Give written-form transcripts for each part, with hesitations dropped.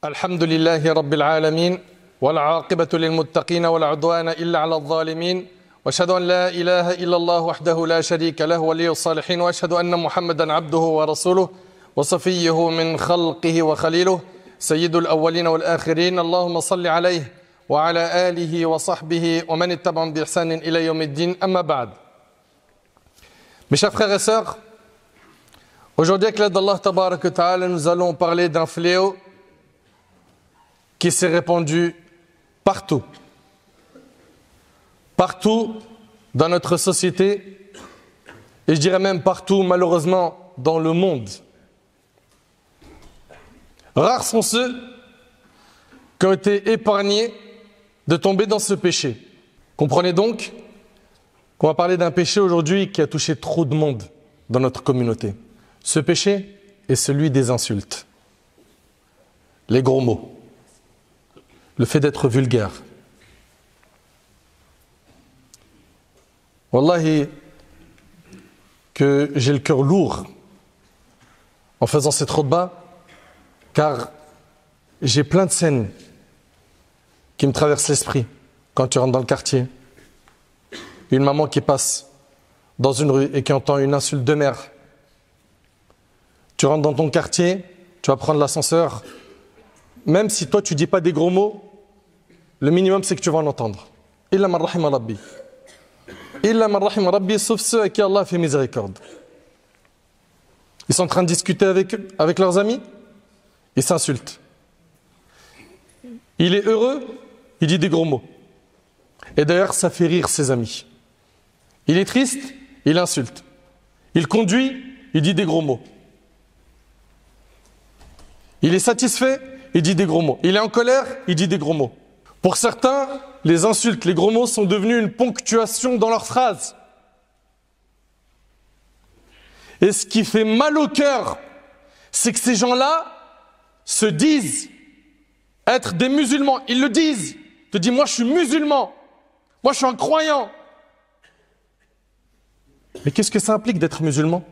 الحمد لله رب العالمين والعاقبة للمتقين ولا عدوان إلا على الظالمين وأشهد أن لا إله إلا الله وحده لا شريك له ولي الصالحين وأشهد أن محمدا عبده ورسوله وصفيه من خلقه وخليله سيد الأولين والآخرين اللهم صل عليه وعلى آله وصحبه ومن اتبعهم بإحسان إلى يوم الدين أما بعد. Mes chers frères et sœurs, aujourd'hui avec l'aide d'Allah Tabarak wa Ta'ala, nous allons parler d'un fléau qui s'est répandu partout. Partout dans notre société, et je dirais même partout malheureusement dans le monde. Rares sont ceux qui ont été épargnés de tomber dans ce péché. Comprenez donc qu'on va parler d'un péché aujourd'hui qui a touché trop de monde dans notre communauté. Ce péché est celui des insultes, les gros mots, le fait d'être vulgaire. Wallahi, que j'ai le cœur lourd en faisant cette khutba, car j'ai plein de scènes qui me traversent l'esprit quand tu rentres dans le quartier. Une maman qui passe dans une rue et qui entend une insulte de mère. Tu rentres dans ton quartier, tu vas prendre l'ascenseur. Même si toi tu dis pas des gros mots, le minimum c'est que tu vas en entendre. Illa man rahima rabbi. Illa man rahima rabbi, sauf ceux à qui Allah a fait miséricorde. Ils sont en train de discuter avec leurs amis, ils s'insultent. Il est heureux, il dit des gros mots. Et d'ailleurs, ça fait rire ses amis. Il est triste, il insulte. Il conduit, il dit des gros mots. Il est satisfait, il dit des gros mots. Il est en colère, il dit des gros mots. Pour certains, les insultes, les gros mots sont devenus une ponctuation dans leurs phrases. Et ce qui fait mal au cœur, c'est que ces gens-là se disent être des musulmans. Ils le disent. Ils te disent, moi je suis musulman. Moi je suis un croyant. Mais qu'est-ce que ça implique d'être musulman?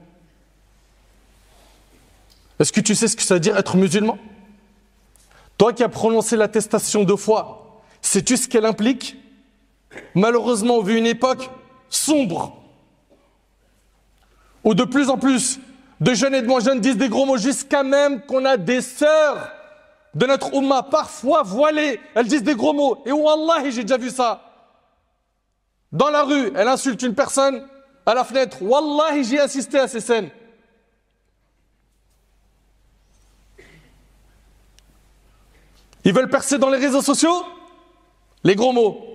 Est-ce que tu sais ce que ça veut dire être musulman? Toi qui as prononcé l'attestation de foi, sais-tu ce qu'elle implique? Malheureusement, on vit une époque sombre, où de plus en plus de jeunes et de moins jeunes disent des gros mots, jusqu'à même qu'on a des sœurs de notre Ummah, parfois voilées, elles disent des gros mots. Et wallahi, j'ai déjà vu ça. Dans la rue, elle insulte une personne à la fenêtre. Wallahi, j'ai assisté à ces scènes. Ils veulent percer dans les réseaux sociaux? Les gros mots.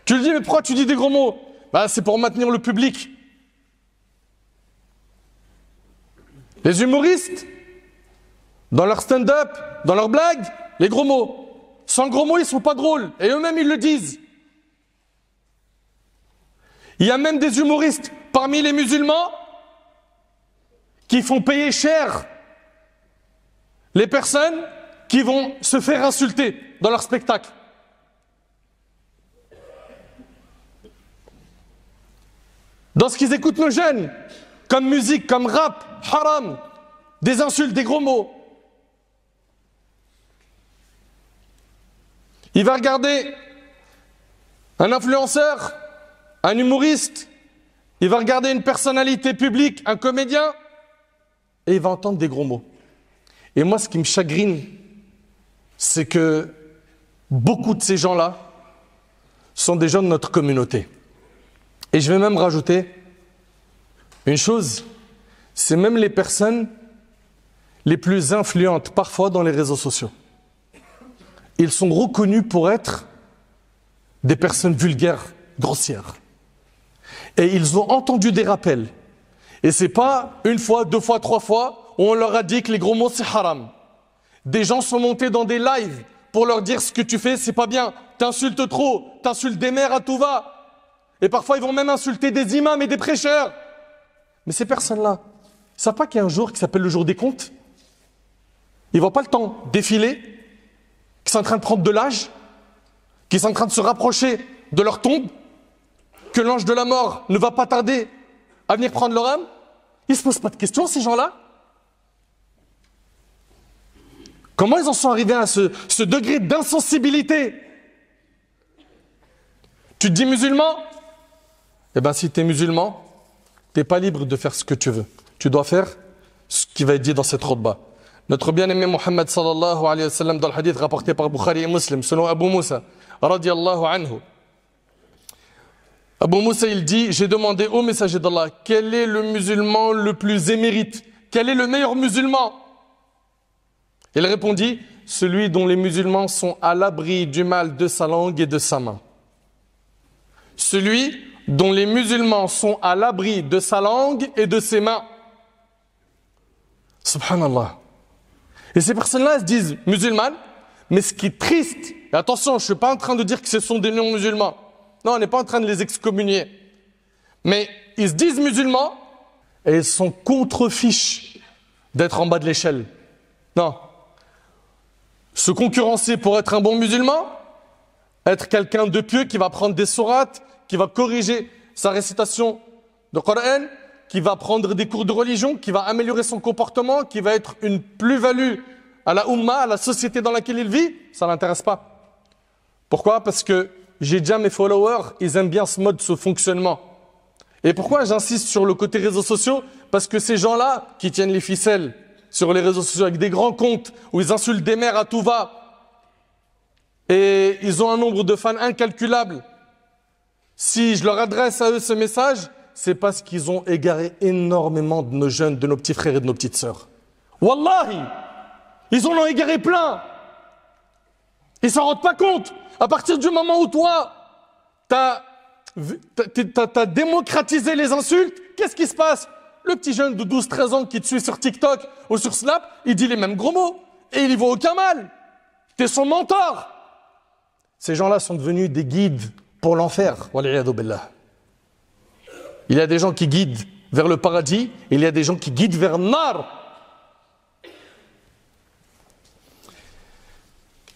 Tu lui dis, mais pourquoi tu dis des gros mots? Bah, c'est pour maintenir le public. Les humoristes, dans leur stand-up, dans leurs blagues, les gros mots. Sans gros mots, ils ne sont pas drôles. Et eux-mêmes, ils le disent. Il y a même des humoristes parmi les musulmans qui font payer cher les personnes qui vont se faire insulter dans leur spectacle. Dans ce qu'ils écoutent nos jeunes, comme musique, comme rap, haram, des insultes, des gros mots. Il va regarder un influenceur, un humoriste, il va regarder une personnalité publique, un comédien, et il va entendre des gros mots. Et moi, ce qui me chagrine, c'est que beaucoup de ces gens-là sont des gens de notre communauté. Et je vais même rajouter une chose, c'est même les personnes les plus influentes parfois dans les réseaux sociaux. Ils sont reconnus pour être des personnes vulgaires, grossières. Et ils ont entendu des rappels. Et c'est pas une fois, deux fois, trois fois où on leur a dit que les gros mots c'est haram. Des gens sont montés dans des lives pour leur dire ce que tu fais c'est pas bien. T'insultes trop, t'insultes des mères à tout va. Et parfois ils vont même insulter des imams et des prêcheurs. Mais ces personnes-là, ils ne savent pas qu'il y a un jour qui s'appelle le jour des comptes. Ils ne voient pas le temps défiler, qu'ils sont en train de prendre de l'âge, qu'ils sont en train de se rapprocher de leur tombe, que l'ange de la mort ne va pas tarder à venir prendre leur âme. Ils ne se posent pas de questions, ces gens-là. Comment ils en sont arrivés à ce degré d'insensibilité? Tu te dis musulman? Eh bien, si tu es musulman, tu n'es pas libre de faire ce que tu veux. Tu dois faire ce qui va être dit dans cette khutbah. Notre bien-aimé Muhammad sallallahu alayhi wa sallam, dans le hadith rapporté par Bukhari et Muslim, selon Abu Moussa, radiyallahu anhu. Abu Moussa, il dit, j'ai demandé au messager d'Allah, quel est le musulman le plus émérite? Quel est le meilleur musulman? Il répondit, celui dont les musulmans sont à l'abri du mal de sa langue et de sa main. Celui dont les musulmans sont à l'abri de sa langue et de ses mains. Subhanallah. Et ces personnes-là se disent musulmanes, mais ce qui est triste, et attention, je ne suis pas en train de dire que ce sont des non-musulmans. Non, on n'est pas en train de les excommunier. Mais ils se disent musulmans et ils sont contre-fiches d'être en bas de l'échelle. Non. Se concurrencer pour être un bon musulman, être quelqu'un de pieux qui va prendre des sourates, qui va corriger sa récitation de Coran, qui va prendre des cours de religion, qui va améliorer son comportement, qui va être une plus-value à la Ummah, à la société dans laquelle il vit, ça ne l'intéresse pas. Pourquoi? Parce que j'ai déjà mes followers, ils aiment bien ce mode, ce fonctionnement. Et pourquoi j'insiste sur le côté réseaux sociaux? Parce que ces gens-là qui tiennent les ficelles sur les réseaux sociaux avec des grands comptes où ils insultent des mères à tout va et ils ont un nombre de fans incalculable. Si je leur adresse à eux ce message, c'est parce qu'ils ont égaré énormément de nos jeunes, de nos petits frères et de nos petites sœurs. Wallahi, ils en ont égaré plein. Ils s'en rendent pas compte. À partir du moment où toi, t'as démocratisé les insultes, qu'est-ce qui se passe? Le petit jeune de 12-13 ans qui te suit sur TikTok ou sur Snap, il dit les mêmes gros mots et il y voit aucun mal. T'es son mentor. Ces gens-là sont devenus des guides pour l'enfer. Wal'iyadu billah. Il y a des gens qui guident vers le paradis, et il y a des gens qui guident vers le nar.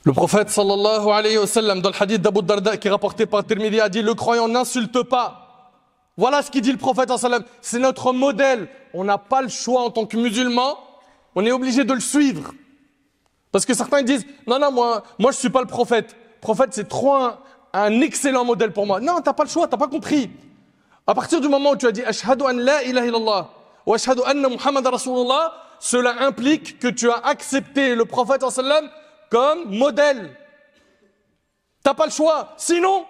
Le prophète sallallahu alayhi wa sallam, dans le hadith d'Abu Darda qui est rapporté par Tirmidhi, a dit, le croyant n'insulte pas. Voilà ce qu'il dit le prophète sallallahu alayhi wa sallam. C'est notre modèle. On n'a pas le choix en tant que musulman. On est obligé de le suivre. Parce que certains disent, non, moi je suis pas le prophète. Le prophète, c'est trop un excellent modèle pour moi. Non, t'as pas le choix, t'as pas compris. À partir du moment où tu as dit Ashhadu an la ilaha illallah ou Ashhadu anna Muhammad Rasulullah, cela implique que tu as accepté le prophète sallam comme modèle. T'as pas le choix. Sinon,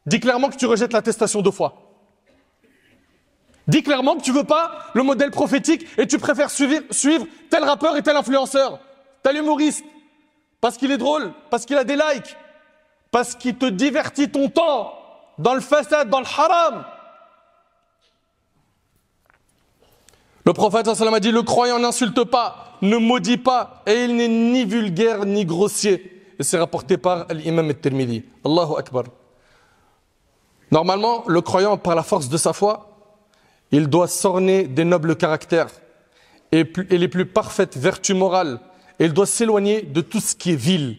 dis clairement que tu rejettes l'attestation de foi. Dis clairement que tu veux pas le modèle prophétique et tu préfères suivre tel rappeur et tel influenceur, tel humoriste, parce qu'il est drôle, parce qu'il a des likes, parce qu'il te divertit ton temps dans le fasad, dans le haram. Le prophète sallam a dit, le croyant n'insulte pas, ne maudit pas, et il n'est ni vulgaire ni grossier. Et c'est rapporté par l'imam al-Tirmidhi. Allahu Akbar. Normalement, le croyant, par la force de sa foi, il doit s'orner des nobles caractères et les plus parfaites vertus morales. Et il doit s'éloigner de tout ce qui est vil.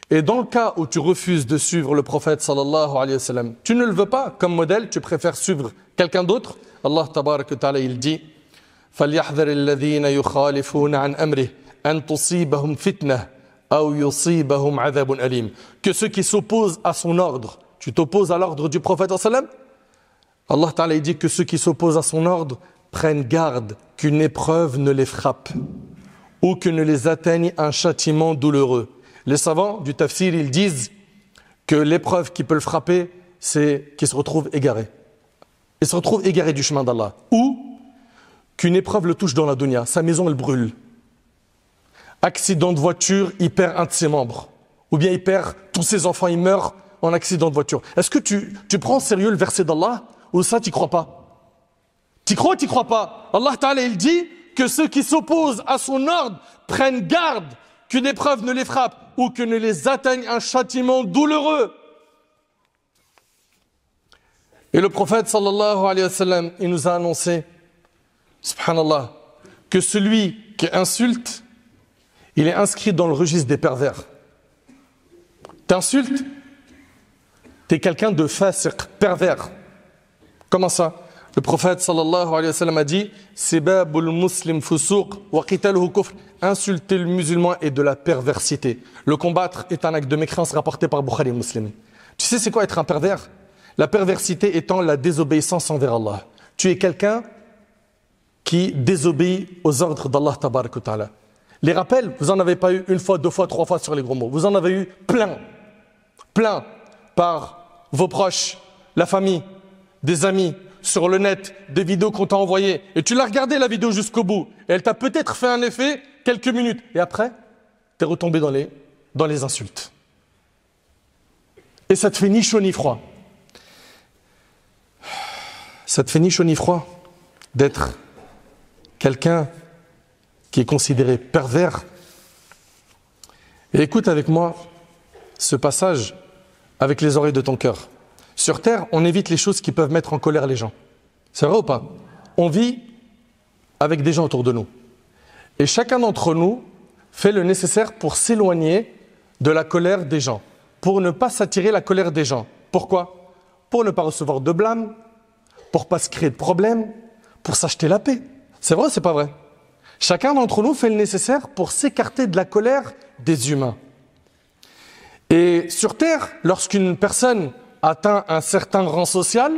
Et dans le cas où tu refuses de suivre le prophète sallallahu alayhi wa sallam, tu ne le veux pas comme modèle, tu préfères suivre quelqu'un d'autre. Allah tabarak wa ta'ala, il dit, فَلْيَحْذَرِ الَّذِينَ يُخَالِفُونَ عَنْ أَمْرِهِ أَنْ تُصِيبَهُمْ فِتْنَةٌ أَوْ يُصِيبَهُمْ عَذَابٌ أَلِيمٌ. Que ceux qui s'opposent à son ordre, tu t'opposes à l'ordre du prophète sallallahu alayhi wa sallam, Allah ta'ala, il dit que ceux qui s'opposent à son ordre prennent garde qu'une épreuve ne les frappe ou que ne les atteigne un châtiment douloureux. Les savants du tafsir, ils disent que l'épreuve qui peut le frapper, c'est qu'il se retrouve égaré. Il se retrouve égaré du chemin d'Allah. Ou qu'une épreuve le touche dans la dunya, sa maison elle brûle. Accident de voiture, il perd un de ses membres. Ou bien il perd tous ses enfants, il meurt en accident de voiture. Est-ce que tu prends au sérieux le verset d'Allah ou ça, tu crois pas? Tu crois ou tu crois pas? Allah Ta'ala, il dit que ceux qui s'opposent à son ordre prennent garde qu'une épreuve ne les frappe ou que ne les atteigne un châtiment douloureux. Et le prophète sallallahu alayhi wa sallam, il nous a annoncé, subhanallah, que celui qui insulte, il est inscrit dans le registre des pervers. T'insultes, t'es quelqu'un de fasiq, pervers. Comment ça? Le prophète sallallahu alayhi wa sallam a dit Sibabul muslim fusuq wa qitaluhu kufr. Insulter le musulman est de la perversité. Le combattre est un acte de mécréance rapporté par Bukhari et Muslim. Tu sais c'est quoi être un pervers? La perversité étant la désobéissance envers Allah. Tu es quelqu'un qui désobéit aux ordres d'Allah tabarak wa ta'ala. Les rappels, vous n'en avez pas eu une fois, deux fois, trois fois sur les gros mots. Vous en avez eu plein. Plein par vos proches, la famille, des amis, sur le net, des vidéos qu'on t'a envoyées. Et tu l'as regardé la vidéo jusqu'au bout. Et elle t'a peut-être fait un effet quelques minutes. Et après, tu es retombé dans les insultes. Et ça te fait ni chaud ni froid. Ça te fait ni chaud ni froid d'être quelqu'un qui est considéré pervers. Et écoute avec moi ce passage avec les oreilles de ton cœur. Sur terre, on évite les choses qui peuvent mettre en colère les gens. C'est vrai ou pas? On vit avec des gens autour de nous. Et chacun d'entre nous fait le nécessaire pour s'éloigner de la colère des gens, pour ne pas s'attirer la colère des gens. Pourquoi? Pour ne pas recevoir de blâme, pour ne pas se créer de problèmes, pour s'acheter la paix. C'est vrai ou c'est pas vrai? Chacun d'entre nous fait le nécessaire pour s'écarter de la colère des humains. Et sur terre, lorsqu'une personne atteint un certain rang social,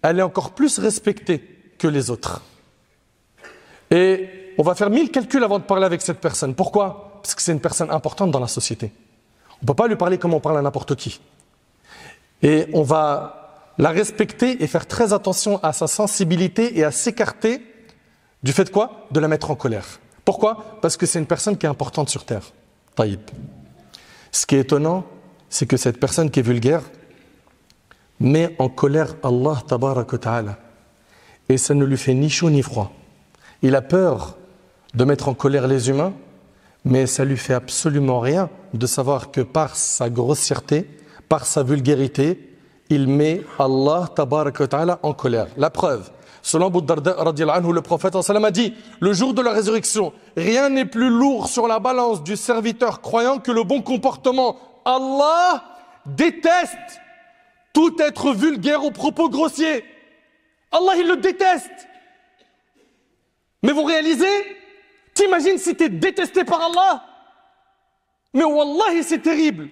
elle est encore plus respectée que les autres. Et on va faire 1000 calculs avant de parler avec cette personne. Pourquoi? Parce que c'est une personne importante dans la société. On ne peut pas lui parler comme on parle à n'importe qui. Et on va la respecter et faire très attention à sa sensibilité et à s'écarter du fait de quoi? De la mettre en colère. Pourquoi? Parce que c'est une personne qui est importante sur terre. Taïb. Ce qui est étonnant, c'est que cette personne qui est vulgaire met en colère Allah tabarak wa ta'ala. Et ça ne lui fait ni chaud ni froid. Il a peur de mettre en colère les humains, mais ça lui fait absolument rien de savoir que par sa grossièreté, par sa vulgarité, il met Allah tabarak wa ta'ala en colère. La preuve, selon Abu Darda radiyallahu anhu, le prophète sallallahu alayhi wa sallam a dit le jour de la résurrection, rien n'est plus lourd sur la balance du serviteur croyant que le bon comportement. Allah déteste tout être vulgaire aux propos grossiers. Allah, il le déteste. Mais vous réalisez? T'imagines si tu es détesté par Allah? Mais wallahi, c'est terrible.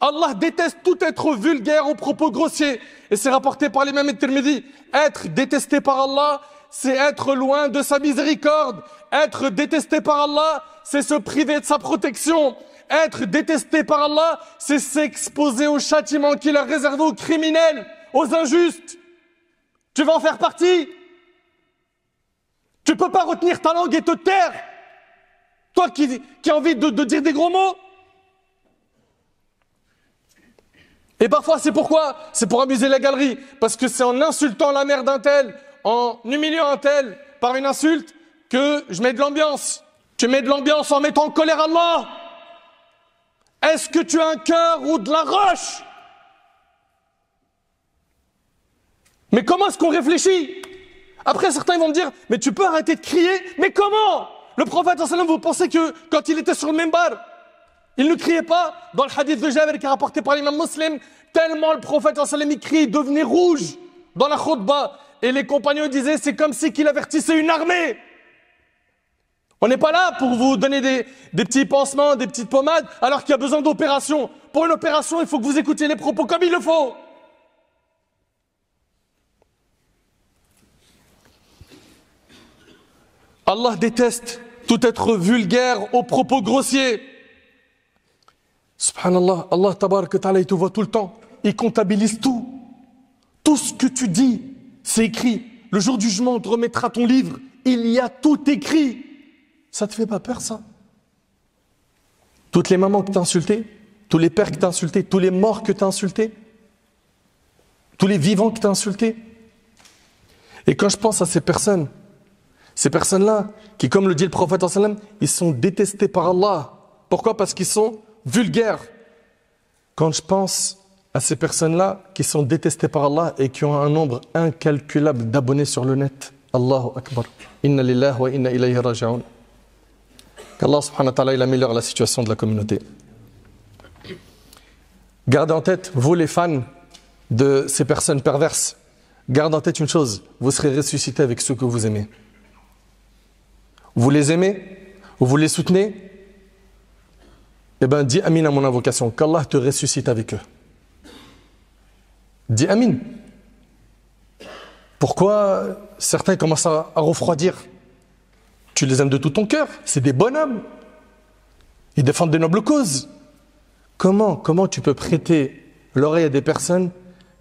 Allah déteste tout être vulgaire aux propos grossiers. Et c'est rapporté par l'imam at-Tirmidhi. Être détesté par Allah, c'est être loin de sa miséricorde. Être détesté par Allah, c'est se priver de sa protection. Être détesté par Allah, c'est s'exposer au châtiment qu'il a réservé aux criminels, aux injustes. Tu vas en faire partie. Tu ne peux pas retenir ta langue et te taire. Toi qui as envie de dire des gros mots. Et parfois, c'est pourquoi? C'est pour amuser la galerie. Parce que c'est en insultant la mère d'un tel, en humiliant un tel par une insulte, que je mets de l'ambiance. Tu mets de l'ambiance en mettant en colère Allah. Est-ce que tu as un cœur ou de la roche? Mais comment est-ce qu'on réfléchit? Après, certains vont me dire, mais tu peux arrêter de crier? Mais comment? Le prophète, vous pensez que quand il était sur le minbar, il ne criait pas? Dans le hadith de Jabir qui est rapporté par l'imam Muslim, tellement le prophète, il criait, il devenait rouge dans la khutbah. Et les compagnons disaient, c'est comme si qu'il avertissait une armée. On n'est pas là pour vous donner des petits pansements, des petites pommades, alors qu'il y a besoin d'opération. Pour une opération, il faut que vous écoutiez les propos comme il le faut. Allah déteste tout être vulgaire aux propos grossiers. Subhanallah, Allah tabarak wa ta'ala, il te voit tout le temps. Il comptabilise tout. Tout ce que tu dis, c'est écrit. Le jour du jugement, on te remettra ton livre. Il y a tout écrit. Ça te fait pas peur, ça? Toutes les mamans que tu as insultées, tous les pères que tu as insultés, tous les morts que tu as insultés, tous les vivants que tu as insultés. Et quand je pense à ces personnes-là, qui, comme le dit le prophète, ils sont détestés par Allah. Pourquoi? Parce qu'ils sont vulgaires. Quand je pense à ces personnes-là qui sont détestées par Allah et qui ont un nombre incalculable d'abonnés sur le net, Allahu Akbar. Inna lillahi wa inna ilayhi raji'un. Qu'Allah subhanahu wa ta'ala il améliore la situation de la communauté. Gardez en tête, vous les fans de ces personnes perverses, garde en tête une chose, vous serez ressuscité avec ceux que vous aimez. Vous les aimez, vous les soutenez, eh bien dis amin à mon invocation, qu'Allah te ressuscite avec eux. Dis amin. Pourquoi certains commencent à refroidir? Tu les aimes de tout ton cœur, c'est des bonhommes. Ils défendent des nobles causes. Comment tu peux prêter l'oreille à des personnes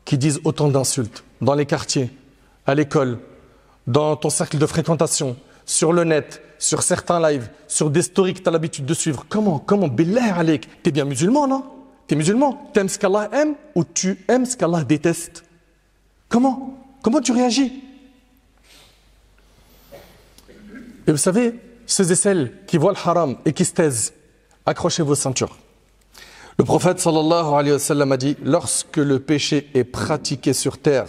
qui disent autant d'insultes dans les quartiers, à l'école, dans ton cercle de fréquentation, sur le net, sur certains lives, sur des stories que tu as l'habitude de suivre? Comment billah alik, t'es bien musulman, non? T'es musulman, t'aimes ce qu'Allah aime ou tu aimes ce qu'Allah déteste? Comment tu réagis? Et vous savez, ceux et celles qui voient le haram et qui se taisent, accrochez vos ceintures. Le prophète sallallahu alayhi wa sallam a dit, lorsque le péché est pratiqué sur terre,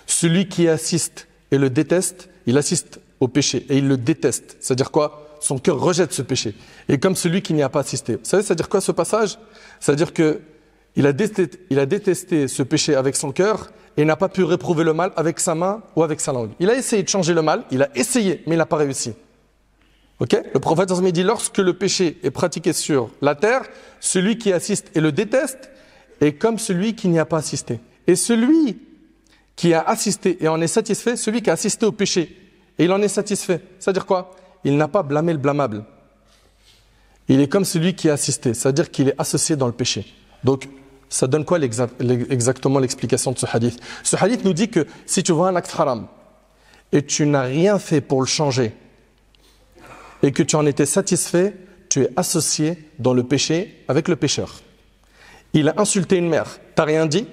celui qui assiste et le déteste, il assiste au péché et il le déteste. C'est-à-dire quoi? Son cœur rejette ce péché. Et comme celui qui n'y a pas assisté. Vous savez, c'est-à-dire quoi ce passage? C'est-à-dire qu'il a détesté ce péché avec son cœur et n'a pas pu réprouver le mal avec sa main ou avec sa langue. Il a essayé de changer le mal, il a essayé, mais il n'a pas réussi. Okay? Le prophète dit, lorsque le péché est pratiqué sur la terre, celui qui assiste et le déteste est comme celui qui n'y a pas assisté. Et celui qui a assisté et en est satisfait, celui qui a assisté au péché et il en est satisfait. C'est-à-dire quoi? Il n'a pas blâmé le blâmable. Il est comme celui qui a assisté, c'est-à-dire qu'il est associé dans le péché. Donc, ça donne quoi exactement l'explication de ce hadith? Ce hadith nous dit que si tu vois un acte haram et tu n'as rien fait pour le changer et que tu en étais satisfait, tu es associé dans le péché avec le pécheur. Il a insulté une mère, t'as rien dit.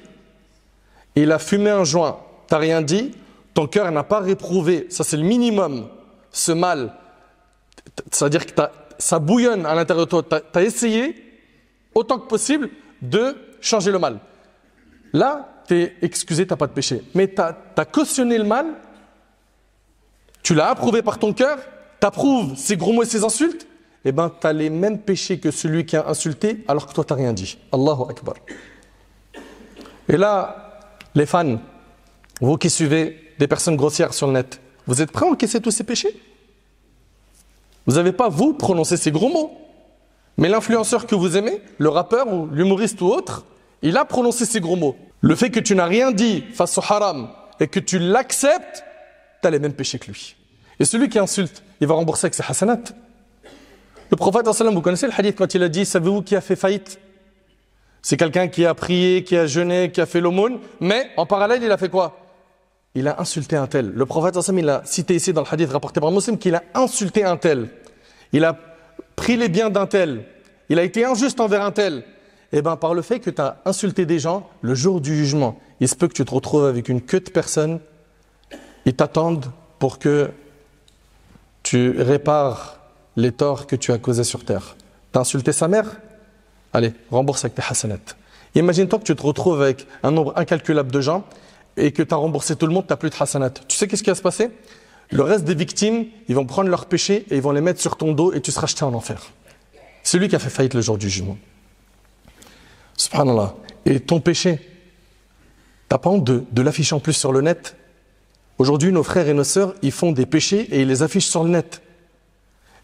Il a fumé un joint, t'as rien dit. Ton cœur n'a pas réprouvé, ça c'est le minimum, ce mal. C'est-à-dire que ça bouillonne à l'intérieur de toi. Tu as essayé, autant que possible, de changer le mal. Là, tu es excusé, tu n'as pas de péché. Mais tu as cautionné le mal, tu l'as approuvé par ton cœur, tu approuves ces gros mots et ces insultes, et bien tu as les mêmes péchés que celui qui a insulté, alors que toi tu n'as rien dit. Allahu Akbar. Et là, les fans, vous qui suivez des personnes grossières sur le net, vous êtes prêts à encaisser tous ces péchés? Vous n'avez pas, vous, prononcé ces gros mots. Mais l'influenceur que vous aimez, le rappeur ou l'humoriste ou autre, il a prononcé ces gros mots. Le fait que tu n'as rien dit face au haram et que tu l'acceptes, tu as les mêmes péchés que lui. Et celui qui insulte, il va rembourser avec ses hasanat. Le prophète, vous connaissez le hadith quand il a dit, savez-vous qui a fait faillite? C'est quelqu'un qui a prié, qui a jeûné, qui a fait l'aumône, mais en parallèle, il a fait quoi? Il a insulté un tel. Le prophète, il a cité ici dans le hadith rapporté par Muslim qu'il a insulté un tel. Il a pris les biens d'un tel. Il a été injuste envers un tel. Et bien, par le fait que tu as insulté des gens, le jour du jugement, il se peut que tu te retrouves avec une queue de personnes. Ils t'attendent pour que tu répares les torts que tu as causés sur terre. Tu as insulté sa mère? Allez, rembourse avec tes hasanat. Imagine-toi que tu te retrouves avec un nombre incalculable de gens et que tu as remboursé tout le monde, tu n'as plus de hasanat. Tu sais qu'est-ce qui va se passer? Le reste des victimes, ils vont prendre leurs péchés et ils vont les mettre sur ton dos et tu seras jeté en enfer. C'est lui qui a fait faillite le jour du jugement. Subhanallah. Et ton péché, t'as pas honte de l'afficher en plus sur le net? Aujourd'hui, nos frères et nos sœurs, ils font des péchés et ils les affichent sur le net.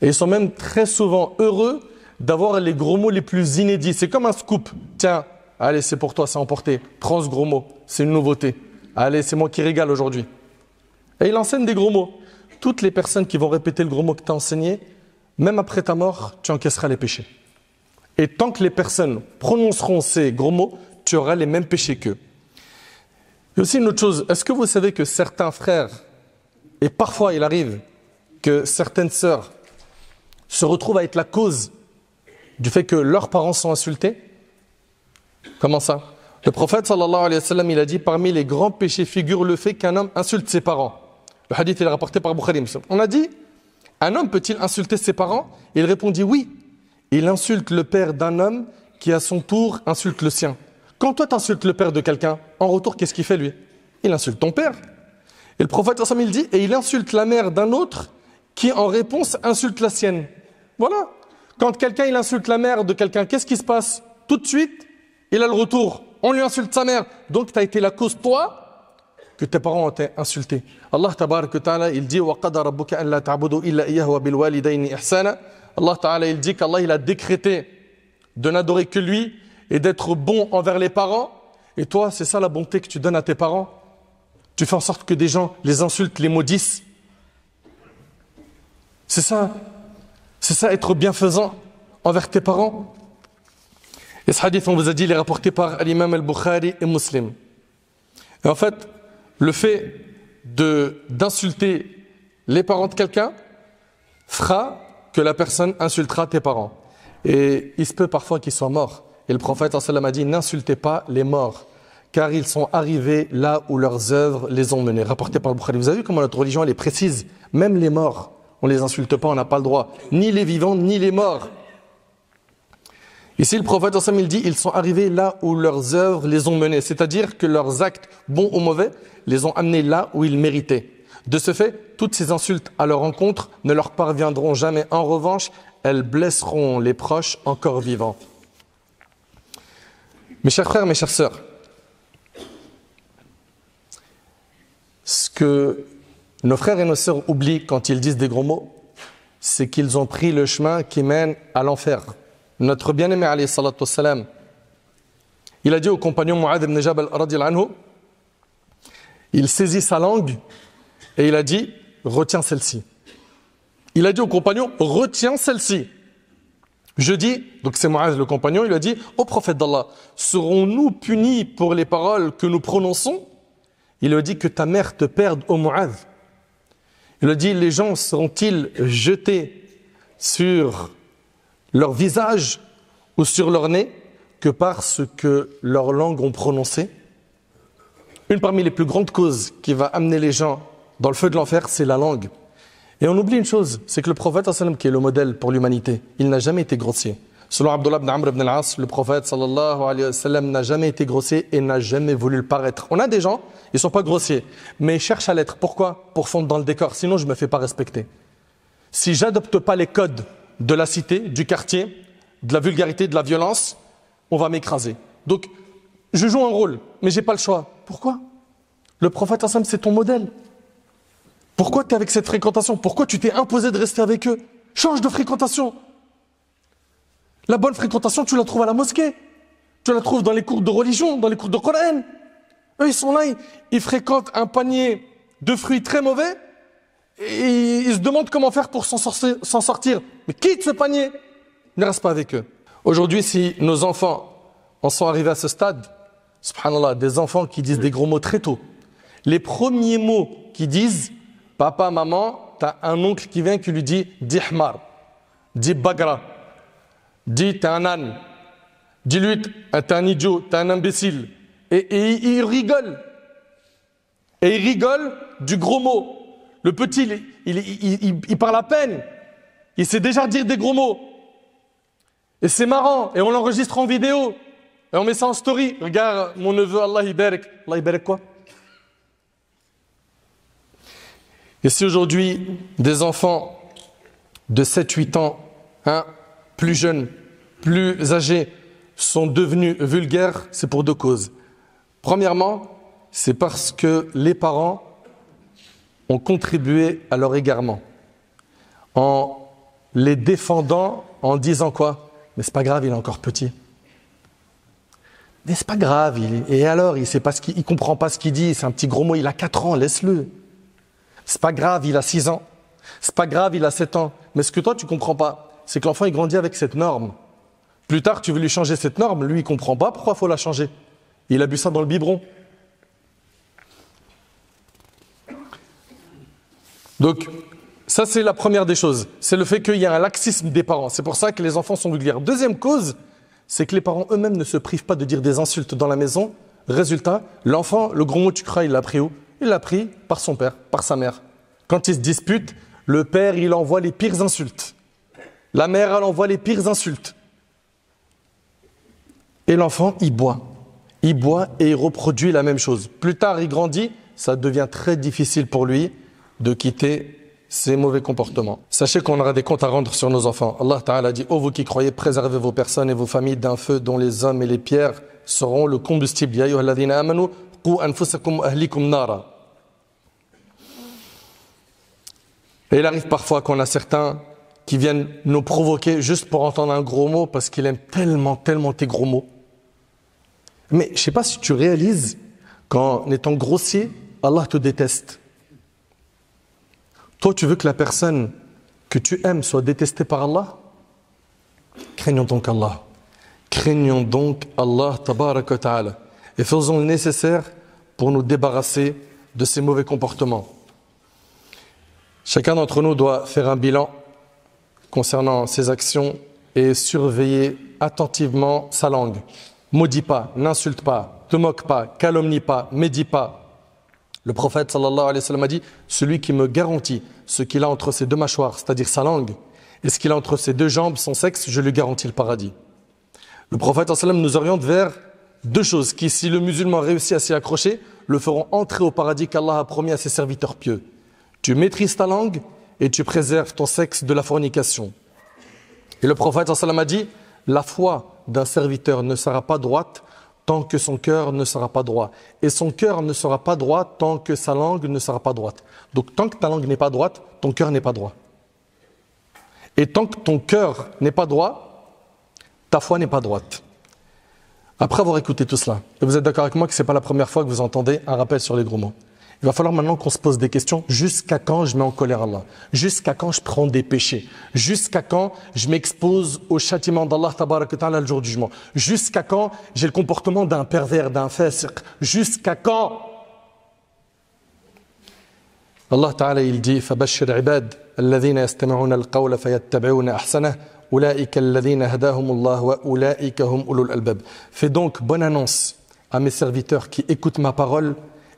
Et ils sont même très souvent heureux d'avoir les gros mots les plus inédits. C'est comme un scoop. Tiens, allez, c'est pour toi, c'est emporté. Prends ce gros mot, c'est une nouveauté. Allez, c'est moi qui régale aujourd'hui. Et il enseigne des gros mots. Toutes les personnes qui vont répéter le gros mot que tu as enseigné, même après ta mort, tu encaisseras les péchés. Et tant que les personnes prononceront ces gros mots, tu auras les mêmes péchés qu'eux. Et aussi une autre chose, est-ce que vous savez que certains frères, et parfois il arrive que certaines sœurs se retrouvent à être la cause du fait que leurs parents sont insultés? Comment ça? Le prophète sallallahu alayhi wa sallam, il a dit, parmi les grands péchés figure le fait qu'un homme insulte ses parents. Le hadith est rapporté par Bukhari Muslim. On a dit, un homme peut-il insulter ses parents? Il répondit oui. Il insulte le père d'un homme qui à son tour insulte le sien. Quand toi tu insultes le père de quelqu'un, en retour qu'est-ce qu'il fait lui? Il insulte ton père. Et le prophète sallallahu alayhi wa sallam, il dit, et il insulte la mère d'un autre qui en réponse insulte la sienne. Voilà. Quand quelqu'un il insulte la mère de quelqu'un, qu'est-ce qui se passe? Tout de suite, il a le retour. On lui insulte sa mère. Donc tu as été la cause, toi, que tes parents ont été insultés. Allah tabarak wa ta'ala, il dit wa qada rabbuka an la ta'budu illa iyyahu wa bil walidayni ihsana. Allah ta'ala, il dit qu'Allah il a décrété de n'adorer que lui et d'être bon envers les parents. Et toi, c'est ça la bonté que tu donnes à tes parents? Tu fais en sorte que des gens les insultent, les maudissent. C'est ça être bienfaisant envers tes parents. Et ce hadith, on vous a dit, il est rapporté par l'imam al-Bukhari et Muslim. Et en fait, le fait d'insulter les parents de quelqu'un fera que la personne insultera tes parents. Et il se peut parfois qu'ils soient morts. Et le prophète sallallahu alayhi wa sallam a dit, n'insultez pas les morts, car ils sont arrivés là où leurs œuvres les ont menés. Rapporté par le Bukhari. Vous avez vu comment notre religion elle est précise? Même les morts, on ne les insulte pas, on n'a pas le droit. Ni les vivants, ni les morts. Ici, le prophète sallallahu alayhi wa sallam, il dit, ils sont arrivés là où leurs œuvres les ont menés. C'est-à-dire que leurs actes, bons ou mauvais, les ont amenés là où ils méritaient. De ce fait, toutes ces insultes à leur encontre ne leur parviendront jamais. En revanche, elles blesseront les proches encore vivants. Mes chers frères, mes chères sœurs, ce que nos frères et nos sœurs oublient quand ils disent des gros mots, c'est qu'ils ont pris le chemin qui mène à l'enfer. Notre bien-aimé alayhi salatu wassalam, il a dit au compagnon Mu'adh ibn Jabal radiyallahu anhu, il saisit sa langue et il a dit, retiens celle-ci. Il a dit au compagnon, retiens celle-ci. Je dis, donc c'est Mu'adh le compagnon, il a dit, ô prophète d'Allah, serons-nous punis pour les paroles que nous prononçons? Il a dit que ta mère te perde, ô Mu'adh. Il a dit, les gens seront-ils jetés sur leur visage ou sur leur nez que parce que leurs langues ont prononcé? Une parmi les plus grandes causes qui va amener les gens dans le feu de l'enfer, c'est la langue. Et on oublie une chose, c'est que le prophète sallam, qui est le modèle pour l'humanité, il n'a jamais été grossier. Selon Abdullah ibn Amr ibn al-As, le prophète sallallahu alayhi wa sallam n'a jamais été grossier et n'a jamais voulu le paraître. On a des gens, ils ne sont pas grossiers, mais ils cherchent à l'être. Pourquoi? Pour fondre dans le décor, sinon je ne me fais pas respecter. Si j'adopte pas les codes de la cité, du quartier, de la vulgarité, de la violence, on va m'écraser. Donc, je joue un rôle, mais je n'ai pas le choix. Pourquoi? Le prophète sallam, c'est ton modèle. Pourquoi tu es avec cette fréquentation? Pourquoi tu t'es imposé de rester avec eux? Change de fréquentation. La bonne fréquentation, tu la trouves à la mosquée. Tu la trouves dans les cours de religion, dans les cours de Coran. Eux, ils sont là, ils fréquentent un panier de fruits très mauvais et ils se demandent comment faire pour s'en sortir. Mais quitte ce panier, ne reste pas avec eux. Aujourd'hui, si nos enfants en sont arrivés à ce stade, subhanallah, des enfants qui disent des gros mots très tôt, les premiers mots qu'ils disent, papa, maman, t'as un oncle qui vient qui lui dit « Dis hmar »,« Dis bagra », « Dis t'es un âne », « Dis-lui t'es un idiot, t'es un imbécile ». Et il rigole. Et il rigole du gros mot. Le petit, il parle à peine. Il sait déjà dire des gros mots. Et c'est marrant. Et on l'enregistre en vidéo. Et on met ça en story. Regarde, mon neveu, Allah ibarak. Allah ibarak quoi? Et si aujourd'hui, des enfants de 7-8 ans, plus jeunes, plus âgés, sont devenus vulgaires, c'est pour deux causes. Premièrement, c'est parce que les parents ont contribué à leur égarement. En les défendant, en disant quoi? Mais c'est pas grave, il est encore petit. Mais c'est pas grave, et alors, il comprend pas ce qu'il dit, c'est un petit gros mot, il a 4 ans, laisse-le. C'est pas grave, il a 6 ans. C'est pas grave, il a 7 ans. Mais ce que toi, tu comprends pas, c'est que l'enfant, il grandit avec cette norme. Plus tard, tu veux lui changer cette norme, lui, il comprend pas pourquoi il faut la changer. Il a bu ça dans le biberon. Donc, ça, c'est la première des choses. C'est le fait qu'il y a un laxisme des parents. C'est pour ça que les enfants sont vulgaires. Deuxième cause, c'est que les parents eux-mêmes ne se privent pas de dire des insultes dans la maison. Résultat, l'enfant, le gros mot tu crois, il l'a pris où? Il l'a pris par son père, par sa mère. Quand ils se disputent, le père, il envoie les pires insultes. La mère, elle envoie les pires insultes. Et l'enfant, il boit. Il boit et il reproduit la même chose. Plus tard, il grandit, ça devient très difficile pour lui de quitter ces mauvais comportements. Sachez qu'on aura des comptes à rendre sur nos enfants. Allah Ta'ala dit, ô vous qui croyez, préservez vos personnes et vos familles d'un feu dont les hommes et les pierres seront le combustible. Ya ayyuhalladhina amanu, qu anfusakum wa ahlikum nara. Et il arrive parfois qu'on a certains qui viennent nous provoquer juste pour entendre un gros mot parce qu'il aime tellement tes gros mots. Mais je ne sais pas si tu réalises qu'en étant grossier, Allah te déteste. Toi, tu veux que la personne que tu aimes soit détestée par Allah? Craignons donc Allah. Craignons donc Allah, tabaraka wa ta'ala. Et faisons le nécessaire pour nous débarrasser de ces mauvais comportements. Chacun d'entre nous doit faire un bilan concernant ses actions et surveiller attentivement sa langue. Maudis pas, n'insulte pas, te moque pas, calomnie pas, médis pas. Le prophète sallallahu alayhi wa sallam a dit « Celui qui me garantit ce qu'il a entre ses deux mâchoires, c'est-à-dire sa langue, et ce qu'il a entre ses deux jambes, son sexe, je lui garantis le paradis. » Le prophète sallallahu alayhi wa sallam nous oriente vers deux choses qui, si le musulman réussit à s'y accrocher, le feront entrer au paradis qu'Allah a promis à ses serviteurs pieux. Tu maîtrises ta langue et tu préserves ton sexe de la fornication. Et le prophète sallallahu alayhi wa sallam a dit « La foi d'un serviteur ne sera pas droite tant que son cœur ne sera pas droit. Et son cœur ne sera pas droit tant que sa langue ne sera pas droite. » Donc tant que ta langue n'est pas droite, ton cœur n'est pas droit. Et tant que ton cœur n'est pas droit, ta foi n'est pas droite. Après avoir écouté tout cela, et vous êtes d'accord avec moi que ce n'est pas la première fois que vous entendez un rappel sur les gros mots. Il va falloir maintenant qu'on se pose des questions. Jusqu'à quand je mets en colère Allah? Jusqu'à quand je prends des péchés? Jusqu'à quand je m'expose au châtiment d'Allah tabarak wa ta'ala le jour du jugement? Jusqu'à quand j'ai le comportement d'un pervers, d'un fasiq? Jusqu'à quand? Allah ta'ala il dit فَبَشِّرْ عِبَادْ الَّذِينَ يَسْتَمِعُونَ الْقَوْلَ فَيَتَّبِعُونَ أَحْسَنَهُ أُولَئِكَ الَّذِينَ هَدَاهُمُ اللَّهُ وَأُولَئِكَ هُمْ أُولُو الْأَلْبَابِ. Fais donc bonne annonce à mes serviteurs qui écoutent ma parole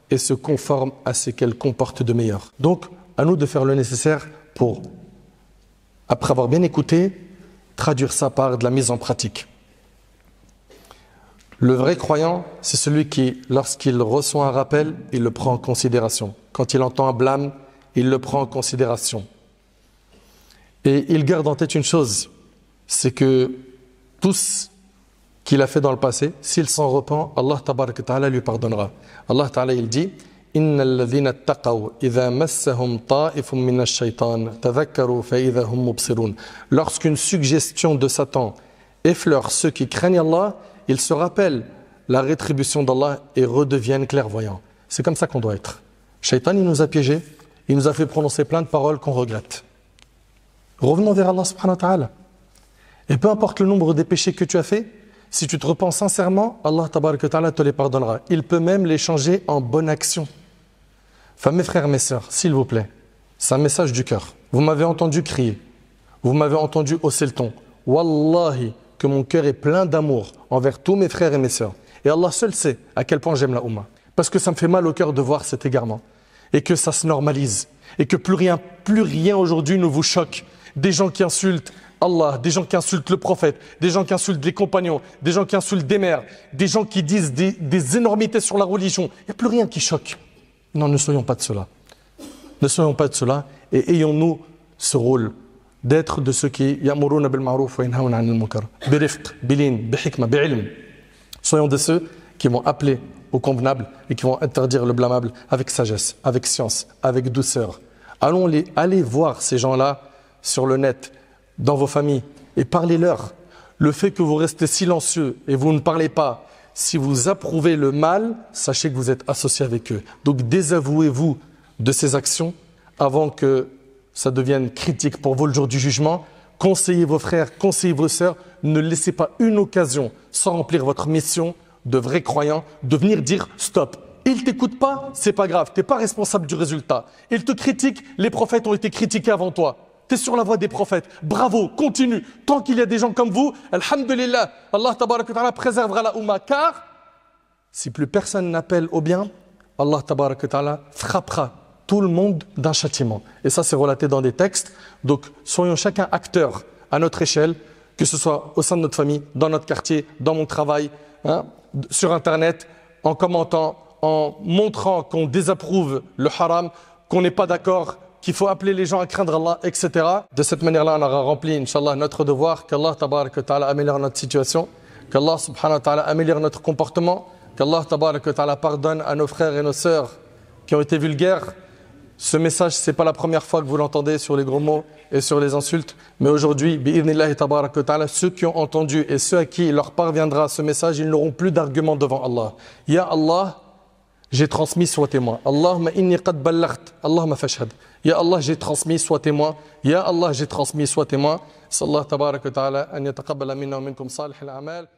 et se conforment à ce qu'elle comporte de meilleur. Donc, à nous de faire le nécessaire pour, après avoir bien écouté, traduire ça par de la mise en pratique. Le vrai croyant, c'est celui qui, lorsqu'il reçoit un rappel, il le prend en considération. Quand il entend un blâme, il le prend en considération. Et il garde en tête une chose, c'est que tous qu'il a fait dans le passé, s'il s'en repent, Allah tabaraka ta'ala lui pardonnera. Allah ta'ala il dit إِنَّ الَّذِينَ اتَّقَوْا إِذَا مَسَّهُمْ طَائِفٌ مِّنَ الشَّيْطَانِ تَذَكَّرُوا فَإِذَا هُمْ مُبْصِرُونَ. Lorsqu'une suggestion de Satan effleure ceux qui craignent Allah, ils se rappellent la rétribution d'Allah et redeviennent clairvoyants. C'est comme ça qu'on doit être. Shaitan, il nous a piégés, il nous a fait prononcer plein de paroles qu'on regrette. Revenons vers Allah subhanahu wa ta'ala. Et peu importe le nombre des péchés que tu as fait, si tu te repens sincèrement, Allah tabaraka ta'ala te les pardonnera. Il peut même les changer en bonne action. Enfin, mes frères, mes sœurs, s'il vous plaît, c'est un message du cœur. Vous m'avez entendu crier, vous m'avez entendu hausser le ton. Wallahi, que mon cœur est plein d'amour envers tous mes frères et mes sœurs. Et Allah seul sait à quel point j'aime la Oumma. Parce que ça me fait mal au cœur de voir cet égarement. Et que ça se normalise. Et que plus rien aujourd'hui ne vous choque. Des gens qui insultent Allah, des gens qui insultent le prophète, des gens qui insultent les compagnons, des gens qui insultent des mères, des gens qui disent des énormités sur la religion. Il n'y a plus rien qui choque. Non, ne soyons pas de cela. Ne soyons pas de cela et ayons-nous ce rôle d'être de ceux qui ya'muruna bil ma'ruf wa yanhauna 'anil munkar birifq, bilin, bihikma, bi'ilm. Soyons de ceux qui vont appeler au convenable et qui vont interdire le blâmable avec sagesse, avec science, avec douceur. Allez voir ces gens-là sur le net, dans vos familles, et parlez-leur. Le fait que vous restez silencieux et vous ne parlez pas, si vous approuvez le mal, sachez que vous êtes associé avec eux. Donc désavouez-vous de ces actions avant que ça devienne critique pour vous le jour du jugement. Conseillez vos frères, conseillez vos sœurs. Ne laissez pas une occasion, sans remplir votre mission de vrais croyants, de venir dire stop. Ils ne t'écoutent pas, c'est pas grave, tu n'es pas responsable du résultat. Ils te critiquent, les prophètes ont été critiqués avant toi. Tu es sur la voie des prophètes. Bravo, continue. Tant qu'il y a des gens comme vous, alhamdulillah, Allah tabaraka wa ta'ala préservera la Oumma. Car si plus personne n'appelle au bien, Allah tabaraka wa ta'ala frappera tout le monde d'un châtiment. Et ça, c'est relaté dans des textes. Donc, soyons chacun acteurs à notre échelle, que ce soit au sein de notre famille, dans notre quartier, dans mon travail, sur Internet, en commentant, en montrant qu'on désapprouve le haram, qu'on n'est pas d'accord, qu'il faut appeler les gens à craindre Allah, etc. De cette manière-là, on aura rempli, Inch'Allah, notre devoir, qu'Allah tabaraka wa ta'ala améliore notre situation, qu'Allah subhanahu wa ta'ala améliore notre comportement, Qu'Allah tabarak wa ta'ala pardonne à nos frères et nos sœurs qui ont été vulgaires. Ce message, ce n'est pas la première fois que vous l'entendez sur les gros mots et sur les insultes. Mais aujourd'hui, bi'idhnillahi tabarak wa ta'ala, ceux qui ont entendu et ceux à qui il leur parviendra ce message, ils n'auront plus d'arguments devant Allah. Ya Allah, j'ai transmis, sois témoin. Allahumma inni qad ballaght, Allahumma fashhad. Ya Allah, j'ai transmis, sois témoin. Ya Allah, j'ai transmis, sois témoin. Sallallahu tabarak wa ta'ala an yataqabbala minna wa minkum salih al-a'mal.